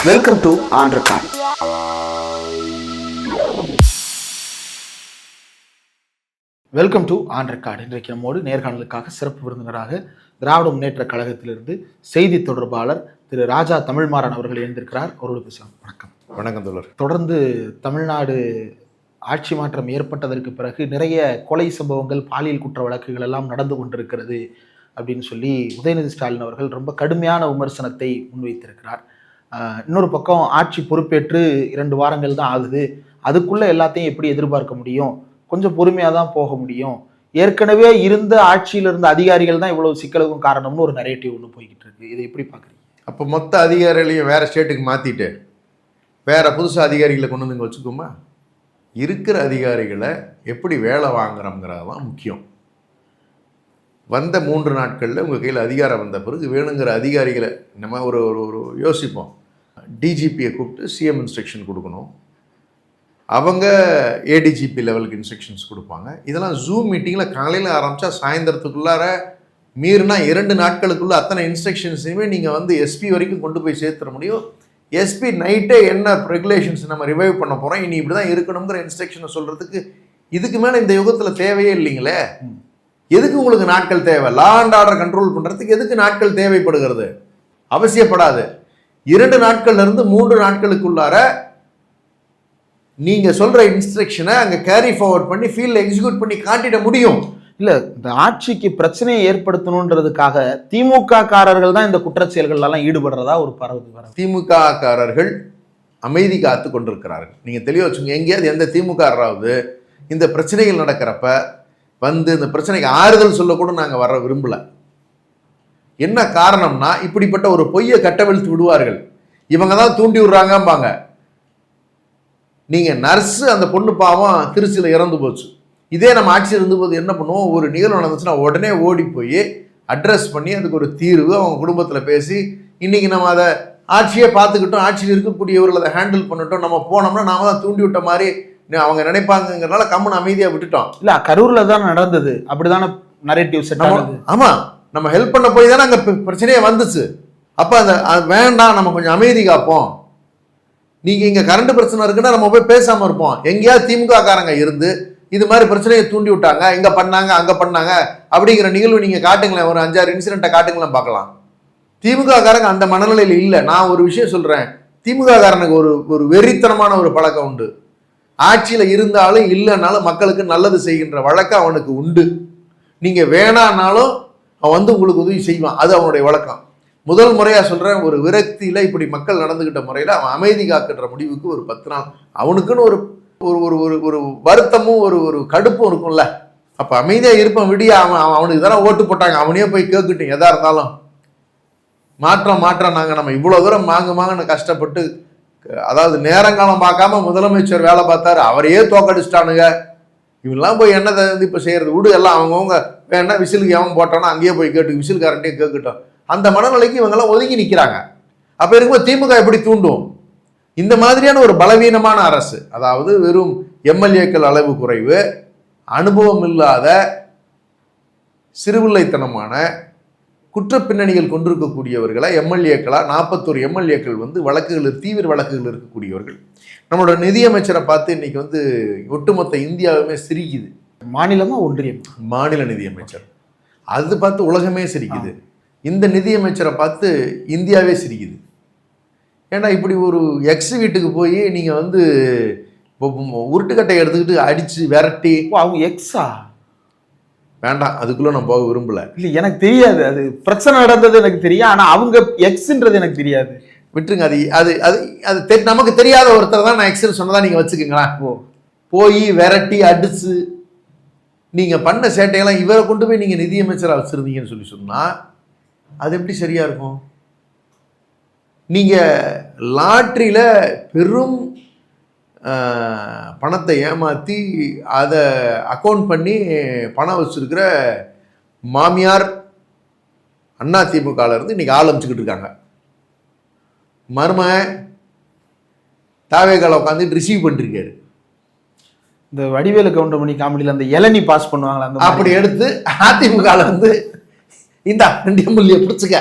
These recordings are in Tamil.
Welcome to on record. Welcome to on record. இன்றைக்கு நம்மோடு நேர்காணலுக்காக சிறப்பு விருந்தினராக திராவிட முன்னேற்ற கழகத்திலிருந்து செய்தி தொடர்பாளர் திரு ராஜா தமிழ்மாறன் அவர்கள் இணைந்திருக்கிறார். அவர்களுக்கு வணக்கம். வணக்கம் தோழர். தொடர்ந்து தமிழ்நாடு ஆட்சி மாற்றம் ஏற்பட்டதற்கு பிறகு நிறைய கொலை சம்பவங்கள், பாலியல் குற்ற வழக்குகள் எல்லாம் நடந்து கொண்டிருக்கிறது அப்படின்னு சொல்லி உதயநிதி ஸ்டாலின் அவர்கள் ரொம்ப கடுமையான விமர்சனத்தை முன்வைத்திருக்கிறார். இன்னொரு பக்கம் ஆட்சி பொறுப்பேற்று 2 வாரங்கள் தான் ஆகுது, அதுக்குள்ள எல்லாத்தையும் எப்படி எதிர்பார்க்க முடியும், கொஞ்சம் பொறுமையாக தான் போக முடியும், ஏற்கனவே இருந்த ஆட்சியில் இருந்த அதிகாரிகள் தான் இவ்வளவு சிக்கலுக்கும் காரணம்னு ஒரு நரேட்டிவ் ஒன்று போய்கிட்டு இருக்கு. இதை எப்படி பார்க்குறீங்க? அப்போ மொத்த அதிகாரிகளையும் வேறு ஸ்டேட்டுக்கு மாற்றிட்டு வேறு புதுசு அதிகாரிகளை கொண்டு வந்து வச்சுக்கோமா? இருக்கிற அதிகாரிகளை எப்படி வேலை வாங்குறோங்கிறது தான் முக்கியம். வந்த 3 நாட்களில் உங்கள் கையில் அதிகாரம் வந்த பிறகு வேணுங்கிற அதிகாரிகளை நம்ம ஒரு ஒரு யோசிப்போம். டிஜிபியை கூப்பிட்டு சிஎம் இன்ஸ்ட்ரக்ஷன் கொடுக்கணும், அவங்க ஏடிஜிபி லெவலுக்கு இன்ஸ்ட்ரக்ஷன்ஸ் கொடுப்பாங்க. இதெல்லாம் ஜூம் மீட்டிங்கில் காலையில் ஆரம்பித்தா சாயந்தரத்துக்குள்ளார மீறினா 2 நாட்களுக்குள்ளே அத்தனை இன்ஸ்ட்ரக்ஷன்ஸையுமே நீங்கள் வந்து எஸ்பி வரைக்கும் கொண்டு போய் சேர்த்துட முடியும். எஸ்பி நைட்டே என்ன ரெகுலேஷன்ஸ் நம்ம ரிவைவ் பண்ண போகிறோம், இனி இப்படி தான் இருக்கணுங்கிற இன்ஸ்ட்ரக்ஷனை சொல்கிறதுக்கு இதுக்கு மேலே இந்த யுகத்தில் தேவையே இல்லைங்களே. எதுக்கு உங்களுக்கு நாட்கள் தேவை? லா அண்ட் ஆர்டர் கண்ட்ரோல் பண்ணுறதுக்கு எதுக்கு நாட்கள் தேவைப்படுகிறது? அவசியப்படாது. 2 நாட்கள்லேருந்து 3 நாட்களுக்குள்ளார நீங்கள் சொல்கிற இன்ஸ்ட்ரக்ஷனை அங்கே கேரி ஃபார்வர்ட் பண்ணி ஃபீல்டில் எக்ஸிக்யூட் பண்ணி காட்டிட முடியும். இல்லை, இந்த ஆட்சிக்கு பிரச்சனையை ஏற்படுத்தணுன்றதுக்காக திமுக காரர்கள் தான் இந்த குற்றச்செயல்கள்லாம் ஈடுபடுறதா ஒரு பரவுது. திமுக காரர்கள் அமைதி காத்து கொண்டிருக்கிறார்கள். நீங்கள் தெளிவாக வச்சுங்க. எங்கேயாவது எந்த திமுகராவது இந்த பிரச்சனைகள் நடக்கிறப்ப வந்து இந்த பிரச்சனைக்கு ஆறுதல் சொல்லக்கூட நாங்கள் வர விரும்பலை. என்ன காரணம்னா, இப்படிப்பட்ட ஒரு பொய்யை கட்டவிழ்த்து விடுவார்கள். இவங்க தான் தூண்டி விடுறாங்கம்பாங்க. நீங்கள் நர்ஸு அந்த பொண்ணு பாவம் திருச்சியில் இறந்து போச்சு. இதே நம்ம ஆட்சி இருந்தபோது என்ன பண்ணுவோம்? ஒரு நிகழ்வு நடந்துச்சுன்னா உடனே ஓடி போய் அட்ரஸ் பண்ணி அதுக்கு ஒரு தீர்வு அவங்க குடும்பத்தில் பேசி, இன்றைக்கி நம்ம அதை ஆட்சியே பார்த்துக்கிட்டோம், ஆட்சியில் இருக்கக்கூடியவர்கள் அதை ஹேண்டில் பண்ணிட்டோம், நம்ம போனோம்னா நாம தான் தூண்டி விட்ட மாதிரி அவங்க நினைப்பாங்கிறனால கம்மன் அமைதியாக விட்டுட்டோம். இல்லை, கரூரில் தான் நடந்தது, அப்படிதானே நரேட்டிவ் செட் ஆகுது. ஆமாம், நம்ம ஹெல்ப் பண்ண போய் தானே அங்கே பிரச்சனையே வந்துச்சு. அப்போ அந்த வேண்டாம், நம்ம கொஞ்சம் அமைதி காப்போம். நீங்கள் இங்கே கரண்ட் பிரச்சனை இருக்குன்னா நம்ம போய் பேசாமல் இருப்போம். எங்கேயாவது திமுக காரங்க இருந்து இது மாதிரி பிரச்சனையை தூண்டி விட்டாங்க, இங்கே பண்ணாங்க அங்கே பண்ணாங்க அப்படிங்கிற நிகழ்வு நீங்கள் காட்டுங்களேன், ஒரு 5-6 இன்சிடென்ட்டை காட்டுங்களேன் பார்க்கலாம். திமுக காரங்க அந்த மனநிலையில் இல்லை. நான் ஒரு விஷயம் சொல்கிறேன், திமுக காரனுக்கு ஒரு வெறித்தனமான ஒரு பழக்கம் உண்டு. ஆட்சியில் இருந்தாலும் இல்லைனாலும் மக்களுக்கு நல்லது செய்கின்ற வழக்கம் அவனுக்கு உண்டு. நீங்கள் வேணான்னாலும் அவன் வந்து உங்களுக்கு உதவி செய்வான். அது அவனுடைய வழக்கம். முதல் முறையாக சொல்கிறேன், ஒரு விரக்தியில் இப்படி மக்கள் நடந்துக்கிட்ட முறையில் அவன் அமைதி காக்கின்ற முடிவுக்கு ஒரு 10 நாள் அவனுக்குன்னு ஒரு ஒரு ஒரு ஒரு வருத்தமும் ஒரு கடுப்பும் இருக்கும்ல. அப்போ அமைதியாக இருப்பான். விடிய அவனுக்கு தானே ஓட்டு போட்டாங்க, அவனே போய் கேட்கட்டும். எதாக இருந்தாலும் மாற்றம் நாங்கள் நம்ம இவ்வளோ தூரம் வாங்கன்னு கஷ்டப்பட்டு, அதாவது நேரங்காலம் பார்க்காம முதலமைச்சர் வேலை பார்த்தாரு, அவரையே தோக்கடிச்சிட்டானுங்க. இவங்கெல்லாம் போய் என்னதை வந்து இப்போ செய்கிறது? விடு, எல்லாம் அவங்கவுங்க வேணா விசிலுக்கு எவன் போட்டானோ அங்கேயே போய் கேட்டு விசில்காரன்ட்டையும் கேட்கட்டும். அந்த மனநிலைக்கு இவங்கெல்லாம் ஒதுங்கி நிற்கிறாங்க. அப்போ இருக்கும்போது திமுக எப்படி தூண்டும்? இந்த மாதிரியான ஒரு பலவீனமான அரசு, அதாவது வெறும் எம்எல்ஏக்கள் அளவு குறைவு, அனுபவம் இல்லாத சிறுவில்லைத்தனமான குற்ற பின்னணிகள் கொண்டிருக்கக்கூடியவர்களை எம்எல்ஏக்களா 41 எம்எல்ஏக்கள் வந்து வழக்குகள், தீவிர வழக்குகள் இருக்கக்கூடியவர்கள். நம்மளோட நிதியமைச்சரை பார்த்து இன்னைக்கு வந்து ஒட்டுமொத்த இந்தியாவுமே சிரிக்குது. மாநிலமா ஒன்றியம்? மாநில நிதியமைச்சர். அது பார்த்து உலகமே சிரிக்குது. இந்த நிதியமைச்சரை பார்த்து இந்தியாவே சிரிக்குது. ஏன்னா இப்படி ஒரு எக்ஸ் வீட்டுக்கு போய் நீங்கள் வந்து உருட்டுக்கட்டை எடுத்துக்கிட்டு அடித்து விரட்டி, அவங்க எக்ஸா? வேண்டாம், அதுக்குள்ளே நான் போக விரும்பல. இல்லை, எனக்கு தெரியாது. அது பிரச்சனை நடந்தது எனக்கு தெரியும், ஆனால் அவங்க எக்ஸ்ன்றது எனக்கு தெரியாது. விட்டுருங்க. அது அது அது நமக்கு தெரியாத ஒருத்தர் தான் நான் எக்ஸ்ன்னு சொன்னதா நீங்கள் வச்சுக்கோங்களேன். போய் விரட்டி அடிச்சு நீங்கள் பண்ண சேட்டையெல்லாம் இவரை கொண்டு போய் நீங்கள் நிதியமைச்சராக வச்சுருந்தீங்கன்னு சொல்லி சொன்னால் அது எப்படி சரியாக இருக்கும்? நீங்கள் லாட்ரியில் பெரும் பணத்தை ஏமாற்றி அதை அக்கௌண்ட் பண்ணி பணம் வச்சுருக்கிற மாமியார் அதிமுகலேருந்து இன்றைக்கி ஆரம்பிச்சுக்கிட்டு இருக்காங்க. மருமகன் தாவேகால உட்காந்து ரிசீவ் பண்ணிருக்காரு. இந்த வடிவேலு கவுண்டமணி காமெடியில் அந்த இளநி பாஸ் பண்ணுவாங்களா, அப்படி எடுத்து அதிமுகவில் வந்து இந்த 2 எம்எல்ஏ பிடிச்சிக்க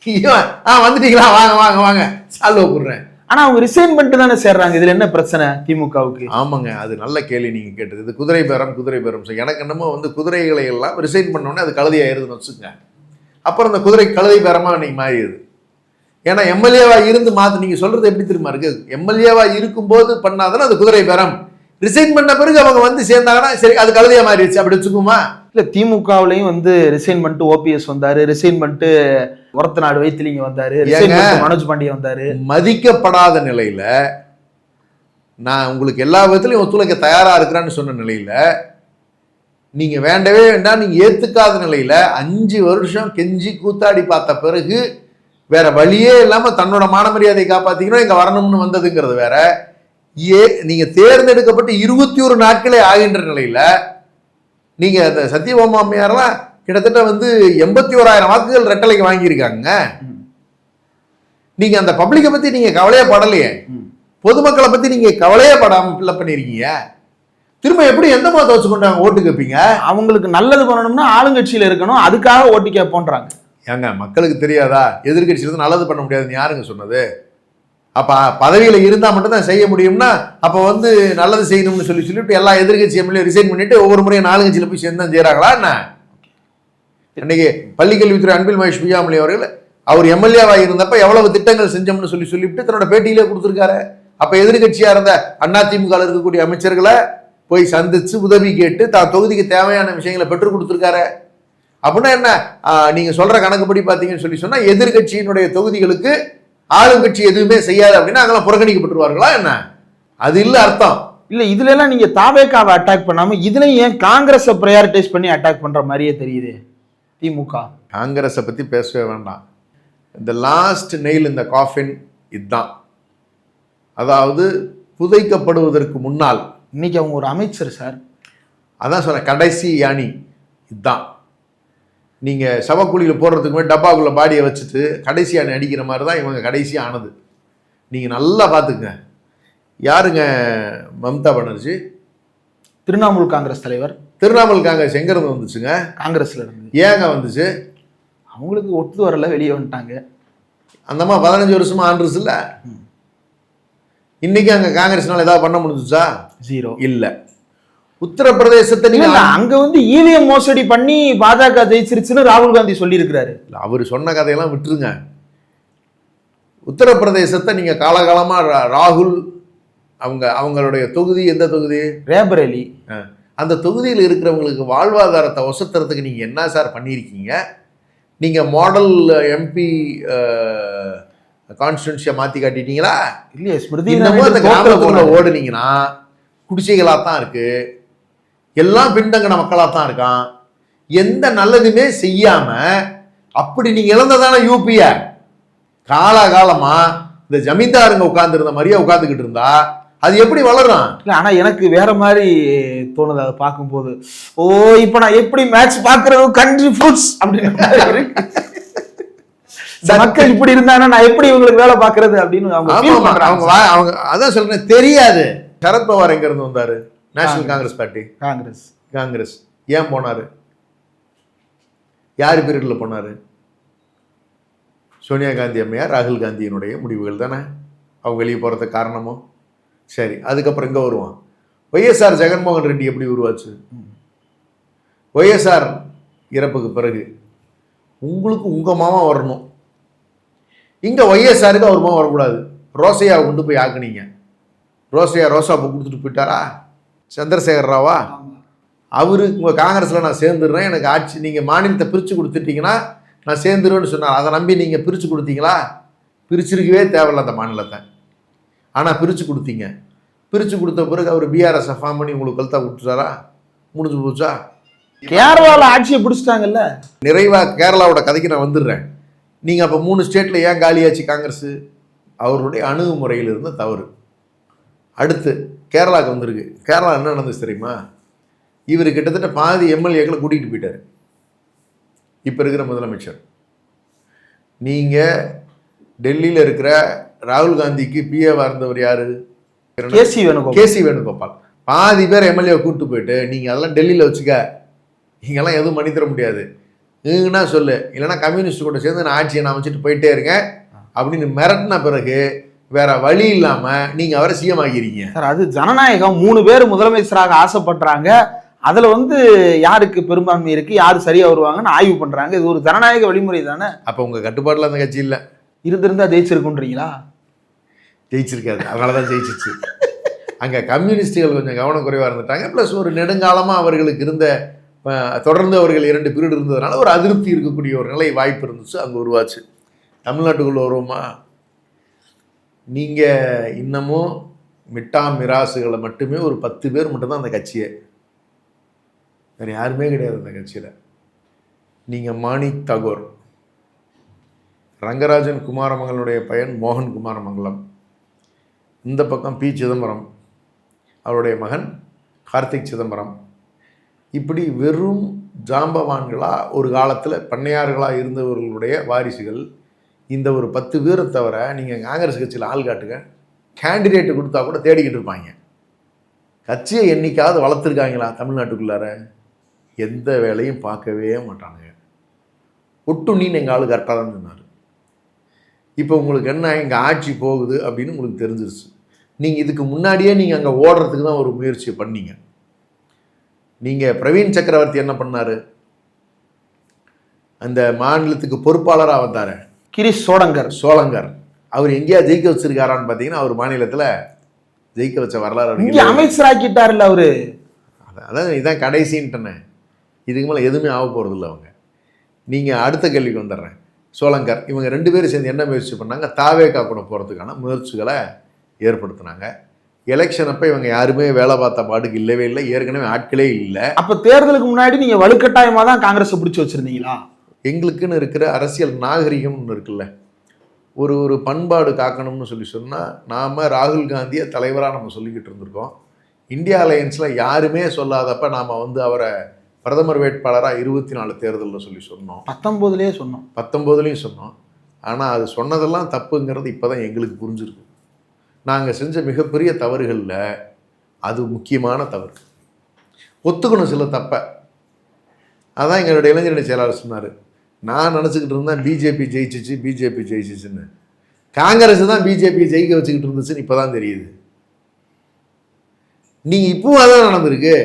வந்துட்டீங்களா, வாங்க வாங்க வாங்க சால்வ போடுறேன். ஆனா அவங்க ரிசைன் பண்ணிட்டு தானே சேர்றாங்க. இதுல என்ன பிரச்சனை திமுகவுக்கு? ஆமாங்க, அது நல்ல கேள்வி நீங்க கேட்டது. இது குதிரை பேரம். எனக்கு என்னமோ குதிரைகளை எல்லாம் ரிசைன் பண்ணோடனே அது கழுதை ஆயிருதுன்னு வச்சுக்கோங்க. அப்புறம் அந்த குதிரை கழுதை பேரமா இன்னைக்கு மாறிடுது. ஏன்னா எம்எல்ஏவா இருந்து நீங்க சொல்றது எப்படி தெரியுமா இருக்கு, எம்எல்ஏவா இருக்கும்போது பண்ணாதானே அது குதிரை பேரம். ரிசைன் பண்ண பிறகு அவங்க சேர்ந்தாங்கன்னா சரி அது கழுதையா மாறிடுச்சு அப்படி வச்சுக்குமா? இல்ல திமுகவுலயும் ரிசைன் பண்ணிட்டு ஓபிஎஸ் வந்தாரு, ரிசைன் பண்ணிட்டு ஒரத்த நாடு வைத்திலிங்க வந்தாரு, மனோஜ் பாண்டிய வந்தாரு. மதிக்கப்படாத நிலையில நான் உங்களுக்கு எல்லா விதத்திலையும் ஒத்துழைக்க தயாரா இருக்கிறான்னு சொன்ன நிலையில நீங்க வேண்டவே வேண்டாம், நீங்க ஏத்துக்காத நிலையில 5 வருஷம் கெஞ்சி கூத்தாடி பார்த்த பிறகு வேற வழியே இல்லாம தன்னோட மான மரியாதையை காப்பாத்திக்கணும் இங்க வரணும்னு வந்ததுங்கிறது வேற. நீங்க தேர்ந்தெடுக்கப்பட்டு 21 நாட்களே ஆகின்ற நிலையில நீங்க அந்த சத்தியபாமா அம்மையாரெல்லாம் கிட்டத்தட்ட 81,000 வாக்குகள் ரெட்டலைக்கு வாங்கியிருக்காங்க. நீங்க அந்த பப்ளிக்கை பத்தி நீங்க கவலையே படலையே, பொதுமக்களை பத்தி நீங்க கவலையே படாம ஃபில்லப் பண்ணிருக்கீங்க. திரும்ப எப்படி எந்த மதத்தை வச்சு கொண்டாங்க ஓட்டு கேட்பீங்க? அவங்களுக்கு நல்லது பண்ணணும்னா ஆளுங்கட்சியில இருக்கணும், அதுக்காக ஓட்டு கேட்போன்றாங்க. ஏங்க மக்களுக்கு தெரியாதா எதிர்கட்சியில நல்லது பண்ண முடியாதுன்னு யாருங்க சொன்னது? அப்ப பதவியில இருந்தா மட்டும் தான் செய்ய முடியும்னா அப்ப நல்லது செய்யணும்னு சொல்லிட்டு எல்லா எதிர்கட்சி எம்எல்ஏ ரிசைன் பண்ணிட்டு ஒவ்வொரு முறையும் 4 கட்சியில போய் சேர்ந்து தான் செய்யறாங்களா என்ன? இன்னைக்கு பள்ளிக்கல்வித்துறை அன்பில் மகேஷ் பொய்யாமொழி அவர்கள் அவர் எம்எல்ஏவா இருந்தப்ப எவ்வளவு திட்டங்கள் செஞ்சோம்னு சொல்லிவிட்டு தன்னோட பேட்டியிலே கொடுத்திருக்காரு. அப்ப எதிர்கட்சியா இருந்த அதிமுக இருக்கக்கூடிய அமைச்சர்களை போய் சந்திச்சு உதவி கேட்டு தான் தொகுதிக்கு தேவையான விஷயங்களை பெற்றுக் கொடுத்திருக்காரு. அப்படின்னா என்ன, நீங்க சொல்ற கணக்குப்படி பாத்தீங்கன்னு சொன்னா எதிர்கட்சியினுடைய தொகுதிகளுக்கு ஆளுங்கட்சி எதுவுமே செய்யாது அப்படின்னா அங்கெல்லாம் புறக்கணிக்கப்பட்டுருவார்களா என்ன? அது இல்ல அர்த்தம். இல்ல இதுல எல்லாம் நீங்க தாவேக்காவை அட்டாக் பண்ணாம இதுல ஏன் காங்கிரஸை பிரையாரிட்டைஸ் பண்ணி அட்டாக் பண்ற மாதிரியே தெரியுது திமுக. காங்கிரஸை பத்தி பேசவே வேண்டாம். இந்த லாஸ்ட் நெயில் இந்த காஃபின் இதுதான். அதாவது புதைக்கப்படுவதற்கு முன்னால் இன்னைக்கு அவங்க ஒரு அமைச்சர் சார், அதான் சொல்ற கடைசி யானி இதுதான். நீங்க சவக்குழியில போடுறதுக்கு முன்னாடி டப்பாக்குள்ள பாடியை வச்சுட்டு கடைசி யானி அடிக்கிற மாதிரி தான் இவங்க கடைசி ஆனது. நீங்க நல்லா பாத்துங்க. யாருங்க மம்தா பானர்ஜி? திரிணாமுல் காங்கிரஸ் தலைவர். திரிணாமுல் காங்கிரஸ் எங்க இருந்து வந்துச்சுங்க? காங்கிரஸ்ல இருந்து. ஏங்க வந்துச்சு? அவங்களுக்கு ஒத்து வரல, வெளியே வந்துட்டாங்க. அந்தம்மா 15 வருஷமா ஆண்டுச்சு இல்ல. இன்னைக்கு அங்க காங்கிரஸ்னால ஏதாவது பண்ண முடிஞ்சுச்சா? ஜீரோ. இல்ல. உத்தரப்பிரதேசத்தை நீங்க அங்க இவிஎம் மோசடி பண்ணி பாஜக ஜெயிச்சிருச்சுன்னு ராகுல் காந்தி சொல்லி இருக்கிறாரு. அவர் சொன்ன கதையெல்லாம் விட்டுருங்க. உத்தரப்பிரதேசத்தை நீங்க காலகாலமா ராகுல் அவங்களுடைய தொகுதி எந்த தொகுதி? ரேபரேலி. அந்த தொகுதியில் இருக்கிறவங்களுக்கு வாழ்வாதாரத்தை ஒசத்துறதுக்கு நீங்க என்ன சார் பண்ணியிருக்கீங்க? நீங்க மாடல் எம்பி கான்ஸ்டிடுன்சியை மாத்தி காட்டிட்டீங்களா? இல்லையே. ஸ்மிருதி அந்த கிராமத்துக்குள்ள ஓடுனீங்கன்னா குடிசைகளா தான் இருக்கு, எல்லாம் பின்தங்கின மக்களா தான் இருக்கான், எந்த நல்லதுமே செய்யாம அப்படி நீங்க இழந்ததான யூபிய காலகாலமா இந்த ஜமீன்தாருங்க உட்கார்ந்து இருந்த மாதிரியே உட்கார்ந்துகிட்டு இருந்தா அது எப்படி வளரும்? இல்ல ஆனா எனக்கு வேற மாதிரி தோணுது அதை பார்க்கும்போது. ஓ இப்ப நான் எப்படி மேட்ச் பாக்குறது கண்ட்ரி ஃபுட்ஸ் அப்படின்னு மக்கள் இப்படி இருந்தாங்கன்னா நான் எப்படி இவங்களுக்கு வேலை பாக்குறது அப்படின்னு அவங்க அதான் சொல்றேன். தெரியாது. சரத்பவார் எங்க இருந்து வந்தாரு? National Congress party. காங்கிரஸ் ஏன் போனாரு? யாரு பீரியட்ல போனாரு? சோனியா காந்தி அம்மையார் ராகுல் காந்தியினுடைய முடிவுகள் தானே அவங்க வெளியே போறதுக்கு காரணமும். சரி, அதுக்கப்புறம் இங்க வருவான். ஒய்எஸ்ஆர் ஜெகன்மோகன் ரெட்டி எப்படி உருவாச்சு? ஒய்எஸ்ஆர் இறப்புக்கு பிறகு உங்களுக்கு உங்க மாமா வரணும், இங்க ஒய்எஸ்ஆருக்கு அவர் மாமா வரக்கூடாது. ரோசையாவை கொண்டு போய் ஆக்குனீங்க. ரோசா பூ கொடுத்துட்டு போயிட்டாரா? சந்திரசேகர் ராவா அவரு உங்க காங்கிரஸ்ல நான் சேர்ந்துடுறேன், எனக்கு ஆட்சி நீங்க மாநிலத்தை பிரிச்சு கொடுத்துட்டீங்கன்னா நான் சேர்ந்துருவேன்னு சொன்னார். அதை நம்பி நீங்க பிரிச்சு கொடுத்தீங்களா? பிரிச்சிருக்கவே தேவையில்ல அந்த மாநிலத்தை. ஆனா பிரிச்சு கொடுத்தீங்க. பிரிச்சு கொடுத்த பிறகு அவர் பிஆர்எஸ் ஃபார்ம் பண்ணி உங்களுக்கு கழுத்தா விட்டுட்டாரா? முடிஞ்சு போச்சா? கேரளாவில் ஆட்சியை பிடிச்சிட்டாங்கல்ல. நிறைவா கேரளாவோட கதைக்கு நான் வந்துடுறேன். நீங்க அப்ப 3 ஸ்டேட்ல ஏன் காலியாச்சு காங்கிரஸ்? அவருடைய அணுகுமுறையில் இருந்த தவறு. அடுத்து கேரளாவுக்கு வந்திருக்கு. கேரளா என்ன நடந்துச்சு தெரியுமா? இவர் கிட்டத்தட்ட பாதி எம்எல்ஏக்களை கூட்டிகிட்டு போயிட்டார். இப்போ இருக்கிற முதலமைச்சர். நீங்கள் டெல்லியில் இருக்கிற ராகுல் காந்திக்கு பிஏவா இருந்தவர் யாரு? கேசி வேணுகோபால். பாதி பேர் எம்எல்ஏ கூப்பிட்டு போயிட்டு நீங்கள் அதெல்லாம் டெல்லியில் வச்சுக்க, நீங்கெல்லாம் எதுவும் பண்ணி தர முடியாது, நீங்கன்னா சொல்லு, இல்லைன்னா கம்யூனிஸ்ட் கூட சேர்ந்து நான் ஆட்சியை நான் வச்சுட்டு போயிட்டே இருக்கேன் அப்படின்னு மிரட்டின பிறகு வேற வழி இல்லாம நீங்க அவரை சிஎம் ஆகிருக்கீங்க. சார் அது ஜனநாயகம். 3 பேர் முதலமைச்சராக ஆசைப்படுறாங்க. அதுல யாருக்கு பெரும்பான்மை இருக்கு, யாரு சரியா வருவாங்கன்னு ஆய்வு பண்றாங்க. இது ஒரு ஜனநாயக வழிமுறை தானே. அப்ப உங்க கட்டுப்பாட்டுல அந்த கட்சி இல்ல இருந்திருந்தா ஜெயிச்சிருக்குன்றீங்களா? ஜெயிச்சிருக்காது, அதனாலதான் ஜெயிச்சிச்சு. அங்க கம்யூனிஸ்டுகள் கொஞ்சம் கவனக்குறைவா இருந்துட்டாங்க. பிளஸ் ஒரு நெடுங்காலமா அவர்களுக்கு இருந்த தொடர்ந்து அவர்கள் 2 பீரியட் இருந்ததுனால ஒரு அதிருப்தி இருக்கக்கூடிய ஒரு நிலை வாய்ப்பு இருந்துச்சு, அங்கே உருவாச்சு. தமிழ்நாட்டுக்குள்ள வருவோமா? நீங்கள் இன்னமும் மிட்டா மிராசுகளை மட்டுமே ஒரு 10 பேர் மட்டும்தான் அந்த கட்சியை, வேறு யாருமே கிடையாது அந்த கட்சியில். நீங்கள் மாணிக் தாகூர், ரங்கராஜன் குமாரமங்கலனுடைய பையன் மோகன் குமாரமங்கலம், இந்த பக்கம் பி சிதம்பரம், அவருடைய மகன் கார்த்திக் சிதம்பரம், இப்படி வெறும் ஜாம்பவான்களாக ஒரு காலத்தில் பண்ணையார்களாக இருந்தவர்களுடைய வாரிசுகள். இந்த ஒரு 10 பேரை தவிர நீங்கள் காங்கிரஸ் கட்சியில் ஆள் காட்டுங்க, கேண்டிடேட்டு கொடுத்தா கூட தேடிக்கிட்டு இருப்பாங்க. கட்சியை என்னைக்காவது வளர்த்துருக்காங்களா தமிழ்நாட்டுக்குள்ளார? எந்த வேலையும் பார்க்கவே மாட்டாங்க. ஒட்டுண்ணின்னு எங்கள் ஆள் கரெக்டாக தான் சொன்னார். இப்போ உங்களுக்கு என்ன, எங்கள் ஆட்சி போகுது அப்படின்னு உங்களுக்கு தெரிஞ்சிருச்சு. நீங்கள் இதுக்கு முன்னாடியே நீங்கள் அங்கே ஓடுறதுக்கு தான் ஒரு முயற்சியை பண்ணீங்க. நீங்கள் பிரவீன் சக்கரவர்த்தி என்ன பண்ணார்? அந்த மாநிலத்துக்கு பொறுப்பாளராக வந்தார் கிரீஷ் சோளங்கர். அவர் எங்கேயா ஜெயிக்க வச்சிருக்காரான்னு பார்த்தீங்கன்னா அவர் மாநிலத்தில் ஜெயிக்க வச்ச வரலாறு அமைச்சராக்கிட்டார்ல அவரு. அதான் இதான் கடைசின்ட்டனே, இதுக்கு மேலே எதுவுமே ஆக போகிறது இல்லை அவங்க. நீங்கள் அடுத்த கேள்விக்கு வந்துடுறேன். சோளங்கர் இவங்க 2 பேரும் சேர்ந்து என்ன முயற்சி பண்ணாங்க? தாவேகா கூட போகிறதுக்கான முயற்சிகளை ஏற்படுத்தினாங்க. எலெக்ஷன் அப்போ இவங்க யாருமே வேலை பார்த்த பாட்டுக்கு இல்லவே இல்லை, ஏற்கனவே ஆட்களே இல்லை. அப்போ தேர்தலுக்கு முன்னாடி நீங்கள் வலுக்கட்டாயமாக தான் காங்கிரஸை பிடிச்சி வச்சுருந்தீங்களா? எங்களுக்குன்னு இருக்கிற அரசியல் நாகரிகம்னு ஒன்று இருக்குல்ல, ஒரு பண்பாடு காக்கணும்னு சொன்னால் நாம் ராகுல் காந்தியை தலைவராக நம்ம சொல்லிக்கிட்டு இருந்திருக்கோம். இந்தியா அலையன்ஸில் யாருமே சொல்லாதப்ப நாம் அவரை பிரதமர் வேட்பாளராக 24 தேர்தலில் சொன்னோம். 19லேயும் சொன்னோம். ஆனால் அது சொன்னதெல்லாம் தப்புங்கிறது இப்போ தான் எங்களுக்கு புரிஞ்சிருக்கு. நாங்கள் செஞ்ச மிகப்பெரிய தவறுகளில் அது முக்கியமான தவறு. ஒத்துக்கணும் சில தப்பை. அதான் எங்களுடைய இளைஞரணி செயலாளர் சொன்னார், நான் நினச்சிக்கிட்டு இருந்தேன் பிஜேபி ஜெயிச்சிச்சுன்னு. காங்கிரஸ் தான் பிஜேபி ஜெயிக்க வச்சுக்கிட்டு இருந்துச்சுன்னு இப்போ தான் தெரியுது. நீங்கள் இப்பவும் அதான் நடந்திருக்கு.